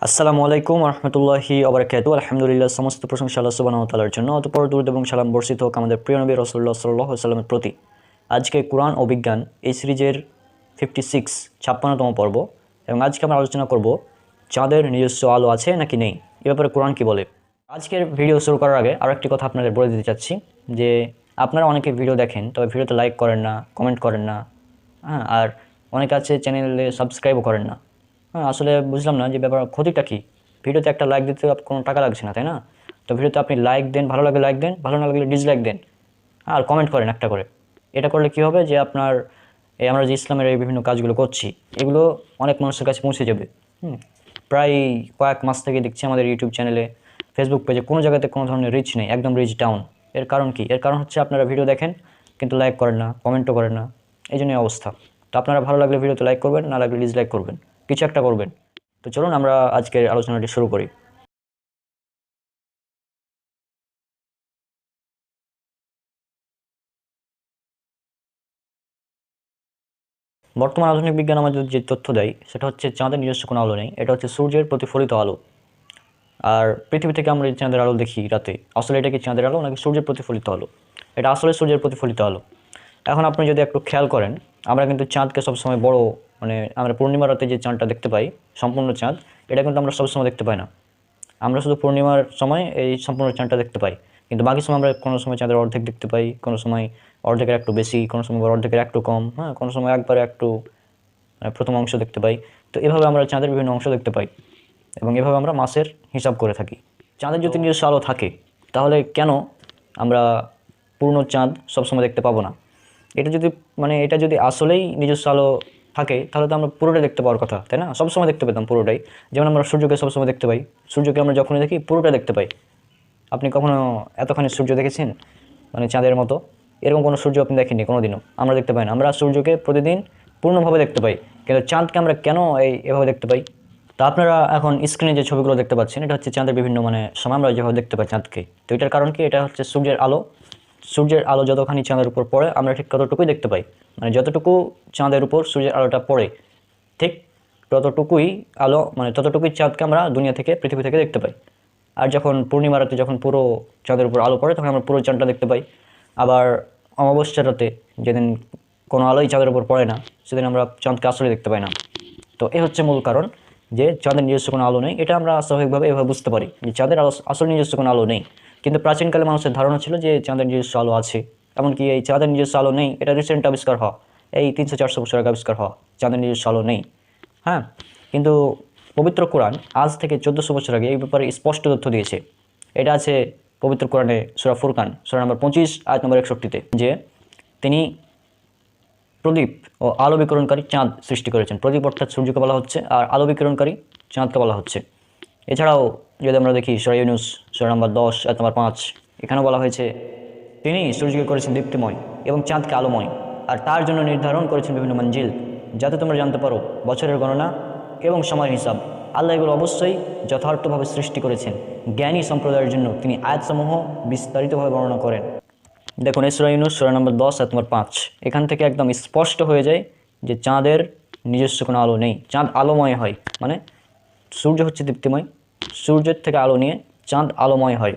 আসসালামু আলাইকুম রহমতুল্লাহি ওবারাকাতু। আলহামদুলিল্লাহ, সমস্ত প্রশংসা আল্লাহ সুবহানাহু ওয়া তাআলার জন্য। অতঃপর দুরূদ এবং সালাম বর্ষিত হোক আমাদের প্রিয় নবী রাসূলুল্লাহ সাল্লাল্লাহু আলাইহি ওয়াসাল্লামের প্রতি। আজকে কুরআন ও বিজ্ঞান এই সিরিজের 56তম পর্ব, এবং আজকে আমরা আলোচনা করব চাঁদের নিজস্ব আলো আছে নাকি নেই, এ ব্যাপারে কোরআন কি বলে। আজকের ভিডিও শুরু করার আগে আরও একটি কথা আপনাদের বলে দিতে চাচ্ছি যে আপনারা অনেকে ভিডিও দেখেন, তবে ভিডিওতে লাইক করেন না, কমেন্ট করেন না, হ্যাঁ, আর অনেকে আছে চ্যানেলে সাবস্ক্রাইবও করেন না। হ্যাঁ, আসলে বুঝলাম না যে ব্যাপার ক্ষতিটা কী। ভিডিওতে একটা লাইক দিতে কোনো টাকা লাগছে না, তাই না? তো ভিডিওতে আপনি লাইক দেন, ভালো লাগলে লাইক দেন, ভালো না লাগলে ডিসলাইক দেন, আর কমেন্ট করেন একটা করে। এটা করলে কী হবে যে আপনার আমরা যে ইসলামের এই বিভিন্ন কাজগুলো করছি এগুলো অনেক মানুষের কাছে পৌঁছে যাবে। প্রায় কয়েক মাস থেকে দেখছি আমাদের ইউটিউব চ্যানেলে, ফেসবুক পেজে কোনো জায়গাতে কোনো ধরনের রিচ নেই, একদম রিচ ডাউন। এর কারণ কি? এর কারণ হচ্ছে আপনারা ভিডিও দেখেন কিন্তু লাইক করেন না, কমেন্টও করেন না, এই জন্যই অবস্থা। তো আপনারা ভালো লাগলে ভিডিওতে লাইক করবেন, না লাগলে ডিসলাইক করবেন, কিছু একটা করবেন। তো চলুন আমরা আজকের আলোচনাটি শুরু করি। বর্তমান আধুনিক বিজ্ঞান আমাদের যে তথ্য দেয় সেটা হচ্ছে চাঁদের নিজস্ব কোনো আলো নেই, এটা হচ্ছে সূর্যের প্রতিফলিত আলো। আর পৃথিবী থেকে আমরা যে চাঁদের আলো দেখি রাতে, আসলে এটা কি চাঁদের আলো নাকি সূর্যের প্রতিফলিত আলো? এটা আসলে সূর্যের প্রতিফলিত আলো। এখন আপনি যদি একটু খেয়াল করেন, আমরা কিন্তু চাঁদকে সবসময় বড়, মানে আমরা পূর্ণিমা রাতে যে চাঁদটা দেখতে পাই, সম্পূর্ণ চাঁদ, এটা কিন্তু আমরা সবসময় দেখতে পাই না। আমরা শুধু পূর্ণিমার সময় এই সম্পূর্ণ চাঁদটা দেখতে পাই, কিন্তু বাকি সময় আমরা কোনো সময় চাঁদের অর্ধেক দেখতে পাই, কোনো সময় অর্ধেকের একটু বেশি, কোনো সময় অর্ধেকের একটু কম, হ্যাঁ, কোনো সময় একবারে একটু প্রথম অংশ দেখতে পাই। তো এভাবে আমরা চাঁদের বিভিন্ন অংশ দেখতে পাই, এবং এভাবে আমরা মাসের হিসাব করে থাকি। চাঁদের যদি নিজস্ব আলো থাকে তাহলে কেন আমরা পূর্ণ চাঁদ সবসময় দেখতে পাবো না? এটা যদি আসলেই নিজস্ব আলো থাকে তাহলে তো আমরা পুরোটাই দেখতে পাওয়ার কথা, তাই না? সবসময় দেখতে পেতাম পুরোটাই। যেমন আমরা সূর্যকে সবসময় দেখতে পাই, সূর্যকে আমরা যখনই দেখি পুরোটা দেখতে পাই। আপনি কখনো এতখানি সূর্য দেখেছেন, মানে চাঁদের মতো? এরকম কোনো সূর্য আপনি দেখেননি কোনো দিনও? আমরা দেখতে পাই না। আমরা সূর্যকে প্রতিদিন পূর্ণভাবে দেখতে পাই, কিন্তু চাঁদকে আমরা কেন এভাবে দেখতে পাই? তা আপনারা এখন স্ক্রিনে যে ছবিগুলো দেখতে পাচ্ছেন, এটা হচ্ছে চাঁদের বিভিন্ন সময় আমরা যেভাবে দেখতে পাই চাঁদকে। তো এটার কারণ কি? এটা হচ্ছে সূর্যের আলো। সূর্যের আলো যতখানি চাঁদের উপর পড়ে আমরা ঠিক ততটুকুই দেখতে পাই। মানে যতটুকু চাঁদের উপর সূর্যের আলোটা পড়ে, ঠিক ততটুকুই আলো, মানে ততটুকুই চাঁদকে আমরা দুনিয়া থেকে, পৃথিবী থেকে দেখতে পাই। আর যখন পূর্ণিমা রাতে যখন পুরো চাঁদের উপর আলো পড়ে তখন আমরা পুরো চাঁদটা দেখতে পাই। আবার অমাবস্যার রাতে, যেদিন কোনো আলোই চাঁদের উপর পড়ে না, সেদিন আমরা চাঁদকে আসলে দেখতে পাই না। তো এই হচ্ছে মূল কারণ যে চাঁদের নিজস্ব কোনো আলো নেই। এটা আমরা স্বাভাবিকভাবে এভাবে বুঝতে পারি যে চাঁদের আসলে নিজস্ব কোনো আলো নেই। কিন্তু প্রাচীনকালে মানুষের ধারণা ছিল যে চাঁদের নিজস্ব আলো আছে। এমনকি এই চাঁদের নিজস্ব আলো নেই এটা রিসেন্ট আবিষ্কার হওয়া, এই 300-400 বছর আগে আবিষ্কার হওয়া, চাঁদের নিজস্ব আলো নেই। হ্যাঁ, কিন্তু পবিত্র কোরআন আজ থেকে 1400 বছর আগে এই ব্যাপারে স্পষ্ট তথ্য দিয়েছে। এটা আছে পবিত্র কোরআনে সূরা ফুরকান, সূরা নম্বর 25 আয়াত নম্বর 61-তে, যে তিনি প্রদীপ ও আলো বিকিরণকারী চাঁদ সৃষ্টি করেছেন। প্রদীপ অর্থাৎ সূর্যকে বলা হচ্ছে, আর আলো বিকিরণকারী চাঁদকে বলা হচ্ছে। এছাড়াও যদি আমরা দেখি সূরা ইউনূস সূরা নম্বর 10 আয়াত নম্বর 5, এখানেও বলা হয়েছে তিনি সূর্যকে করেছেন দীপ্তিময় এবং চাঁদকে আলোময়, আর তার জন্য নির্ধারণ করেছেন বিভিন্ন মঞ্জিল, যাতে তোমরা জানতে পারো বছরের গণনা এবং সময়ের হিসাব। আল্লাহ এগুলো অবশ্যই যথার্থভাবে সৃষ্টি করেছেন। জ্ঞানী সম্প্রদায়ের জন্য তিনি আয়াতসমূহ বিস্তারিতভাবে বর্ণনা করেন। দেখুন সূরা ইউনূস সূরা নম্বর 10 আয়াত নম্বর 5, এখান থেকে একদম স্পষ্ট হয়ে যায় যে চাঁদের নিজস্ব কোনো আলো নেই, চাঁদ আলোময় হয়। মানে সূর্য হচ্ছে দীপ্তিময়, সূর্যের থেকে আলো নিয়ে চাঁদ আলোময় হয়।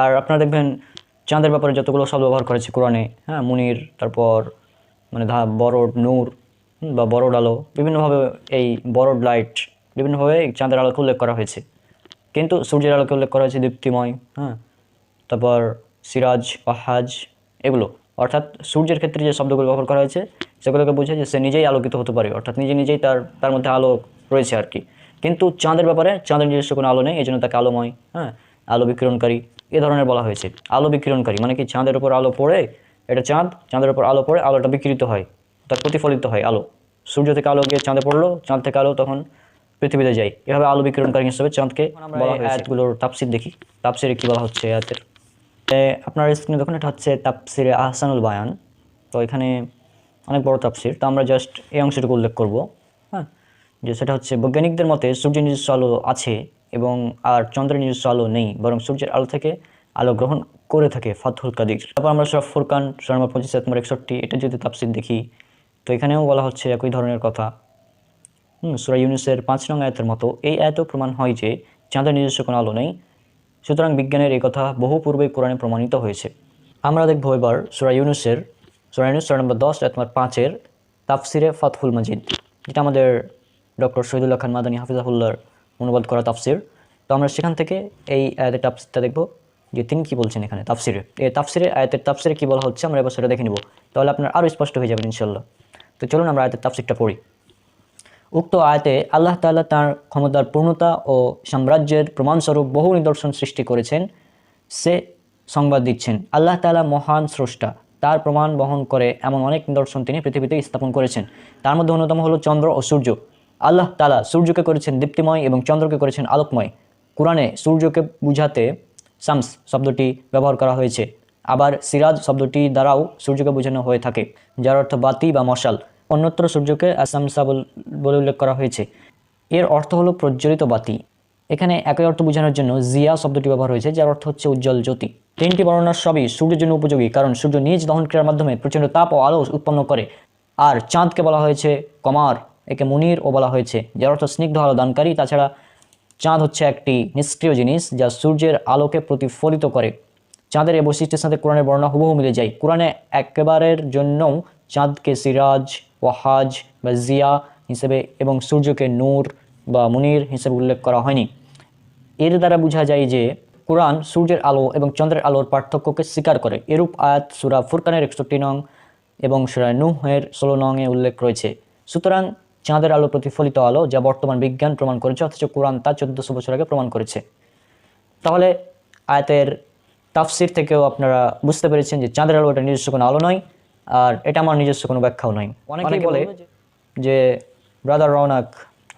আর আপনারা দেখবেন চাঁদের ব্যাপারে যতগুলো শব্দ ব্যবহার করেছে কোরআনে, হ্যাঁ, মুনির, তারপর মানে বরড, নূর, বা বরড আলো, বিভিন্নভাবে এই বরড লাইট, বিভিন্নভাবে চাঁদের আলোকে উল্লেখ করা হয়েছে। কিন্তু সূর্যের আলোকে উল্লেখ করা হয়েছে দীপ্তিময়, হ্যাঁ, তারপর সিরাজ, ওয়াহাজ, এগুলো। অর্থাৎ সূর্যের ক্ষেত্রে যে শব্দগুলো ব্যবহার করা হয়েছে সেগুলোকে বোঝায় যে সে নিজেই আলোকিত হতে পারে, অর্থাৎ নিজেই তার মধ্যে আলো রয়েছে আর কি। কিন্তু চাঁদের ব্যাপারে চাঁদের নিজস্ব কোনো আলো নেই, এই জন্য তাকে আলোময়, হ্যাঁ, আলো বিকিরণকারী এ ধরনের বলা হয়েছে। আলো বিকিরণকারী মানে কি? চাঁদের উপর আলো পড়ে, এটা চাঁদের উপর আলো পড়ে, আলোটা বিকৃত হয়, তার প্রতিফলিত হয় আলো। সূর্য থেকে আলো গিয়ে চাঁদে পড়লো, চাঁদ থেকে আলো তখন পৃথিবীতে যায়, এভাবে আলো বিকিরণকারী হিসেবে চাঁদকে বলা হয়েছে। আয়াতগুলোর তাফসির দেখি, তাফসিরে কী বলা হচ্ছে আয়াতের। আপনার স্ক্রিনে দেখুন, এটা হচ্ছে তাফসিরে আহসানুল বায়ান। তো এখানে অনেক বড় তাফসির, তো আমরা জাস্ট এই অংশটুকু উল্লেখ করব। হ্যাঁ, যে সেটা হচ্ছে বৈজ্ঞানিকদের মতে সূর্যের নিজস্ব আলো আছে এবং আর চন্দ্রের নিজস্ব আলো নেই, বরং সূর্যের আলো থেকে আলো গ্রহণ করে থাকে ফাতহুল কাদির। তারপর আমরা সূরা ফুরকান সূরা নম্বর 25 আয়াত নম্বর 61, এটা যদি তাফসির দেখি তো এখানেও বলা হচ্ছে একই ধরনের কথা। সূরা ইউনূসের ৫ নং আয়াতের মতো এই আয়াতেও প্রমাণ হয় যে চাঁদের নিজস্ব কোনো আলো নেই। সুতরাং বিজ্ঞানের এই কথা বহু পূর্বেই কোরআনে প্রমাণিত হয়েছে। আমরা দেখব এবার সূরা ইউনূস সূরা নম্বর 10 আয়াত নম্বর 5-এর তাফসিরে ফাতহুল মাজিদ, যেটা আমাদের ডক্টর শহীদুল্লাহ খান মাদানী হাফিজাহুল্লাহর অনুবাদ করা তাফসির। তো আমরা সেখান থেকে এই আয়াতের তাফসিরটা দেখব যে তিনি কি বলছেন এখানে তাফসিরে। এই আয়াতের তাফসিরে কি বলা হচ্ছে আমরা এবার সেটা দেখে নিব, তাহলে আপনার আরও স্পষ্ট হয়ে যাবে ইনশাল্লাহ। তো চলুন আমরা আয়াতের তাফসিরটা পড়ি। উক্ত আয়াতে আল্লাহ তাআলা তাঁর ক্ষমতার পূর্ণতা ও সাম্রাজ্যের প্রমাণস্বরূপ বহু নিদর্শন সৃষ্টি করেছেন। সে সংবাদ দিচ্ছেন, আল্লাহ তাআলা মহান স্রষ্টা, তার প্রমাণ বহন করে এমন অনেক নিদর্শন তিনি পৃথিবীতে স্থাপন করেছেন। তার মধ্যে অন্যতম হলো চন্দ্র ও সূর্য। আল্লাহ তাআলা সূর্যকে করেছেন দীপ্তিময় এবং চন্দ্রকে করেছেন আলোকময়। কোরআনে সূর্যকে বুঝাতে শামস শব্দটি ব্যবহার করা হয়েছে, আবার সিরাজ শব্দটি দ্বারাও সূর্যকে বোঝানো হয়ে থাকে, যার অর্থ বাতি বা মশাল। অন্যত্র সূর্যকে আসামসা বলে উল্লেখ করা হয়েছে, এর অর্থ হলো প্রজ্বলিত বাতি। এখানে একই অর্থ বোঝানোর জন্য জিয়া শব্দটি ব্যবহার হয়েছে, যার অর্থ হচ্ছে উজ্জ্বল জ্যোতি। তিনটি বর্ণনা সবই সূর্যের জন্য উপযোগী, কারণ সূর্য নিজ দহন ক্রিয়ার মাধ্যমে প্রচণ্ড তাপ ও আলো উৎপন্ন করে। আর চাঁদকে বলা হয়েছে কমার, একে মুনিরও বলা হয়েছে, যার অর্থ স্নিগ্ধ আলো দানকারী। তাছাড়া চাঁদ হচ্ছে একটি নিষ্ক্রিয় জিনিস যা সূর্যের আলোকে প্রতিফলিত করে। চাঁদের এই বৈশিষ্ট্যের সাথে কোরআনের বর্ণনা হুবহু মিলে যায়। কোরআনে একেবারের জন্যও চাঁদকে সিরাজ, ওয়াহাজ বা জিয়া হিসেবে এবং সূর্যকে নূর বা মুনির হিসেবে উল্লেখ করা হয়নি। এর দ্বারা বোঝা যায় যে কোরআন সূর্যের আলো এবং চন্দ্রের আলোর পার্থক্যকে স্বীকার করে। এরূপ আয়াত সূরা ফুরকানের 61 নং এবং সূরা নূহের 16 নংয়ে উল্লেখ রয়েছে। সুতরাং চাঁদের আলো প্রতিফলিত আলো, যা বর্তমান বিজ্ঞান প্রমাণ করেছে, অথচ কোরআন তা 1400 বছর আগে প্রমাণ করেছে। তাহলে আয়াতের তাফসির থেকেও আপনারা বুঝতে পেরেছেন যে চাঁদের আলো এটা নিজস্ব কোনো আলো নয়, আর এটা আমার নিজস্ব কোনো ব্যাখ্যাও নয়। অনেকেই বলে যে ব্রাদার রওনাক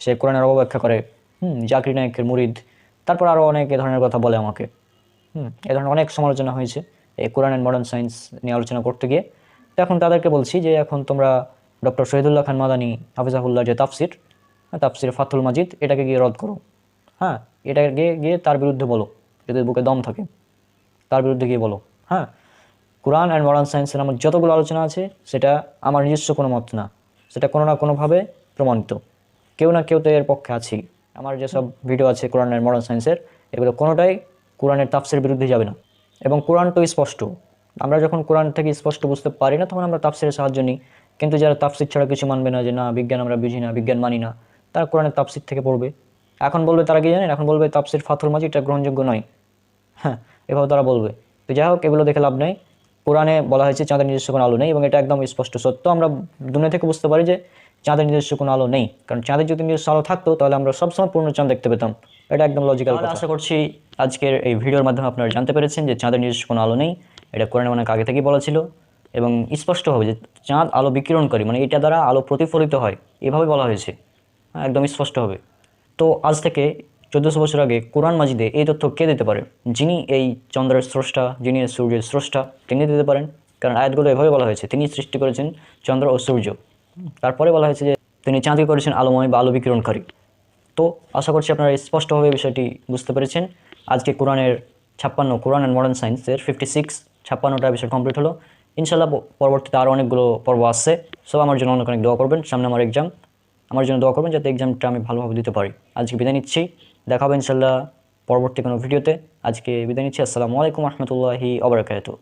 সে কোরআনের অবব্যাখ্যা করে, জাকির নায়েকের মুরিদ, তারপর আরও অনেক এ ধরনের কথা বলে আমাকে। এ ধরনের অনেক সমালোচনা হয়েছে এই কোরআন অ্যান্ড মডার্ন সায়েন্স নিয়ে আলোচনা করতে গিয়ে। তো এখন তাদেরকে বলছি যে এখন তোমরা ডক্টর শহীদুল্লাহ খান মাদানী হাফিজাহুল্লাহ যে তাফসির ফাতহুল মাজিদ, এটাকে গিয়ে রদ করো। এটাকে গিয়ে তার বিরুদ্ধে বলো, যদি বুকে দম থাকে তার বিরুদ্ধে গিয়ে বলো। কোরআন অ্যান্ড মডার্ন সায়েন্সের আমার যতগুলো আলোচনা আছে সেটা আমার নিজস্ব কোনো মত না, সেটা কোনো না কোনোভাবে প্রমাণিত। কেউ না কেউ তো এর পক্ষে আছেই। আমার যেসব ভিডিও আছে কোরআন অ্যান্ড মডার্ন সায়েন্সের, এগুলো কোনোটাই কোরআনের তাফসিরের বিরুদ্ধে যাবে না। এবং কোরআন তো স্পষ্ট, আমরা যখন কোরআন থেকে স্পষ্ট বুঝতে পারি না তখন আমরা তাফসিরের সাহায্য নিই। কিন্তু যারা তাফসির ছাড়া কিছু মানবে না, যে না বিজ্ঞান আমরা বুঝি না, বিজ্ঞান মানি না, তারা কোরআনের তাফসির থেকে পড়বে। এখন বলবে তারা কি জানেন, এখন বলবে তাফসির ফাতহুল মাজিদ এটা গ্রহণযোগ্য নয়। এভাবে তারা বলবে। তো যাই হোক, এগুলো দেখে লাভ নেই। কোরআনে বলা হয়েছে চাঁদের নিজস্ব কোনো আলো নেই, এবং এটা একদম স্পষ্ট সত্য। আমরা দুনিয়া থেকে বুঝতে পারি যে চাঁদের নিজস্ব কোনো আলো নেই, কারণ চাঁদের যদি নিজস্ব আলো থাকতো তাহলে আমরা সবসময় পূর্ণ চাঁদ দেখতে পেতাম। এটা একদম লজিক্যাল কথা। আশা করছি আজকের এই ভিডিওর মাধ্যমে আপনারা জানতে পেরেছেন যে চাঁদের নিজস্ব কোনো আলো নেই। এটা কোরআনে অনেক আগে থেকেই বলা ছিল, এবং স্পষ্ট হবে যে চাঁদ আলো বিকিরণ করে, মানে এটা দ্বারা আলো প্রতিফলিত হয়, এভাবে বলা হয়েছে। একদম স্পষ্ট হবে। তো আজ থেকে 1400 বছর আগে কোরআন মাজিদে এই তথ্য কে দিতে পারে? যিনি এই চন্দ্রের স্রষ্টা, যিনি সূর্যের স্রষ্টা, তিনি দিতে পারেন। কারণ আয়াতগুলো এভাবে বলা হয়েছে, তিনি সৃষ্টি করেছেন চন্দ্র ও সূর্য। তারপরে বলা হয়েছে যে তিনি চাঁদকে করেছেন আলোময় বা আলো বিকিরণকারী। তো আশা করছি আপনারা স্পষ্টভাবে বিষয়টি বুঝতে পেরেছেন। আজকে কোরআন অ্যান্ড মডার্ন সায়েন্সের 56টা বিষয় কমপ্লিট হলো। ইনশাল্লাহ পরবর্তীতে আরও অনেকগুলো পর্ব আসছে। সব আমার জন্য অনেক অনেক দোয়া করবেন। সামনে আমার এক্সাম, আমার জন্য দোয়া করবেন যাতে এক্সামটা আমি ভালোভাবে দিতে পারি। আজকে বিদায় নিচ্ছি, দেখা হবে ইনশাল্লাহ পরবর্তী কোনো ভিডিওতে। আজকে বিদায় নিচ্ছি। আসসালামু আলাইকুম রহমতুল্লাহি ওয়া বারাকাতুহু।